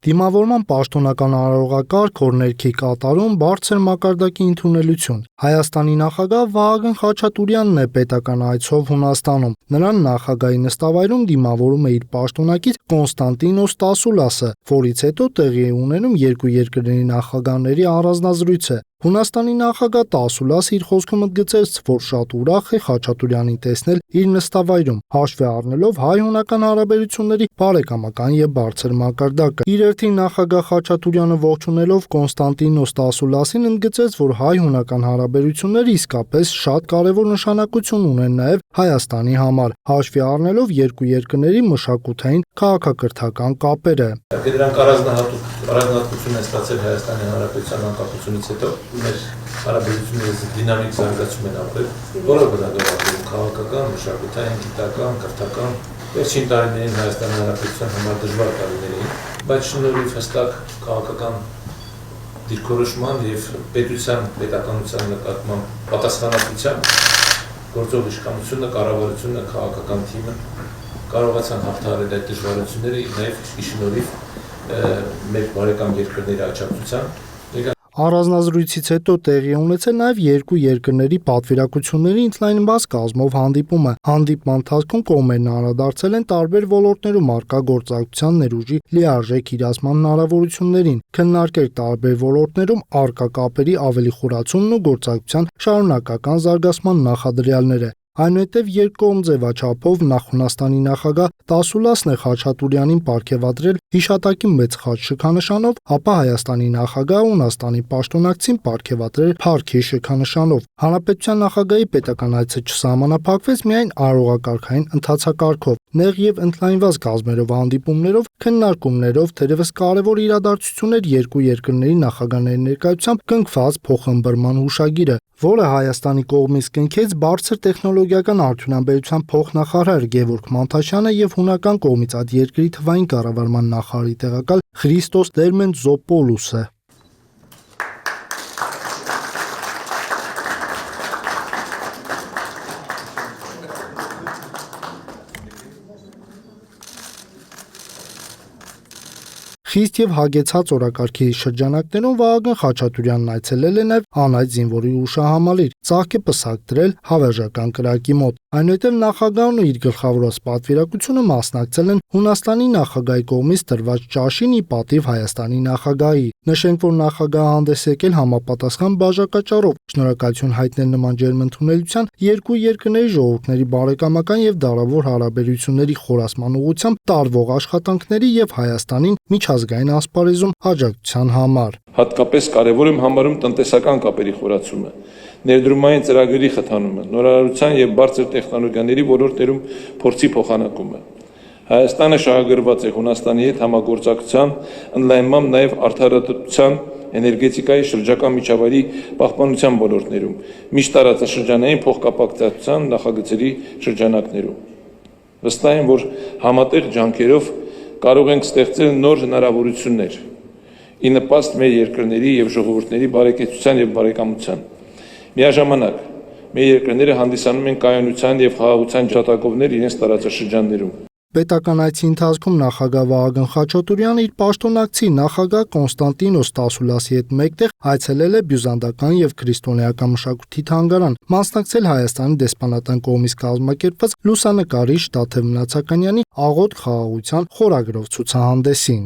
Դիմավորման պաշտոնական արարողակարգ, օրներքի կատարում, բարձր մակարդակի ընդունելություն։ Հայաստանի նախագահ Վահագն Խաչատուրյանն է պետական այցով Հունաստանում։ Նրան նախագահի նստավայրում դիմավորում է իր պաշտոնակից Կոնստանտինոս Տասուլասը, որից հետո տեղի է ունենում երկու երկրների նախագահների առանձնազրույցը։ Հունաստանի նախագահ Տասուլասը իր խոսքում ընդգծեց, որ շատ ուրախ է Խաչատուրյանին տեսնել իր նստավայրում, հաշվի առնելով հայ-հունական հարաբերությունների բարեկամական եւ բարձր մակարդակը։ Իր հերթին նախագահ Խաչատուրյանը ողջունելով Կոնստանտինոս Տասուլասին ընդգծեց, որ հայ-հունական հարաբերությունները իսկապես շատ կարևոր նշանակություն ունեն նաեւ Հայաստանի համար, հաշվի առնելով երկու երկրների մշակութային քաղաքակրթական կապերը։ Դրանք առանձնահատկություն են ստացել Հայաստանի Հանրապետության անկախությունից հետո մեր հարաբերությունները դինամիկ զարգացում են ապրել, որը բնականաբար քաղաքական, մշակութային, գիտական, կրթական վերջին տարիներին Հայաստանի Հանրապետության համար դժվար տարիներ էին, բայց շնորհիվ հստակ քաղաքական դիրքորոշման եւ պետականության նկատմամբ պատասխանատվության գործող իշխանությունը, կառավարությունը, քաղաքական թիմը կարողացան հաղթահարել այդ դժվարությունները նաեւ շնորհիվ մեր բարեկամ երկրների աջակցության։ Առանձնազրույցից հետո տեղի ունեցել նաև երկու երկրների պատվիրակությունների ընդլայնված կազմով հանդիպումը։ Հանդիպման ընթացքում կողմերն անդրադարձել են տարբեր ոլորտներում առկա գործակցության ներուժի լիարժեք իրացման հնարավորություններին, քննարկել տարբեր ոլորտներում առկա կապերի ավելի խորացումն ու գործակցության շարունակական զարգացման նախադրյալները։ Այնուհետև երկկողմ ձևաչափով նախ Հունաստանի նախագահ Տասուլասն է Խաչատուրյանին պարգևատրել հիշատակի մեծ խաչ շքանշանով, ապա Հայաստանի նախագահը Հունաստանի պաշտոնակցին պարգևատրել փառքի շքանշանով։ Հանրապետության նախագահի պետական այցը չսահմանափակվեց միայն արարողակարգային ընթացակարգով, նեղ եւ ընդլայնված կազմերով հանդիպումներով, քննարկումներով, թերևս կարևոր իրադարձություններ երկու երկրների նախագահների ներկայությամբ կնքված փոխըմբռնման հուշագիրը, որը Հայաստանի կողմից կնքեց բարձր տեխնոլոգիական արդյունաբերության փոխնախարար Գևորգ Մանթաշյանը եւ հունական կողմից այդ երկրի թվային կառավարման նախարարի տեղակալ Խրիստոս Տերմենտզոպոլուսը։ Խիստ եւ հագեցած օրակարգի շրջանակներում Վահագն Խաչատուրյանն այցելել է նաեւ անհայտ զինվորի հուշահամալիր, ծաղկե պսակ դրել հավերժական կրակի մոտ։ Այնուհետև նախագահն ու իր գլխավորած պատվիրակությունը մասնակցել են Հունաստանի նախագահի կողմից տրված ճաշին ի պատիվ Հայաստանի նախագահի։ Նշենք, որ նախագահը հանդես եկել համապատասխան բաժակաճառով, շնորհակալություն հայտնել նման ջերմընդունելության երկու երկրների ժողովուրդների բարեկամական եւ դարավոր հարաբերությունների խորացման ուղղությամբ տարվող աշխատանքների եւ Հայաստանին միջազգային ասպարեզում աջակցության համար։ Հատկապես կարևոր եմ համարում տնտեսական կապերի խորացումը, ներդրումային ծրագրերի խթանումը, նորարարության եւ բարձր տեխնոլոգիաների ոլորտներում փորձի փոխանակումը։ Հայաստանը շահագրգռված է Հունաստանի հետ համագործակցության ընդլայնմամբ նաեւ արդարադատության, էներգետիկայի, շրջակա միջավայրի պահպանության ոլորտներում, միշտ տարածաշրջանային փոխկապակցության նախագծերի շրջանակներում։ Վստահ եմ, որ համատեղ ջանքերով կարող ենք ստեղծել նոր հնարավորություններ ի նպաստ մեր երկրների եւ ժողովուրդների բարեկեցության եւ բարեկամության։ Միաժամանակ մեր երկրները հանդիսանում են կայունության եւ խաղաղության ջատագովներ իրենց տարածաշրջաններում։ Պետական այցի ընթացքում նախագահ Վահագն Խաչատուրյանը իր պաշտոնակցի նախագահ Կոնստանտինոս Տասուլասի հետ մեկտեղ այցելել է բյուզանդական եւ քրիստոնեական մշակույթի թանգարան, մասնակցել Հայաստանի դեսպանատան կողմից կազմակերպված լուսանկարիչ Տաթև Մնացականյանի «Աղոտ խաղաղության» խորագրով ցուցահանդեսին։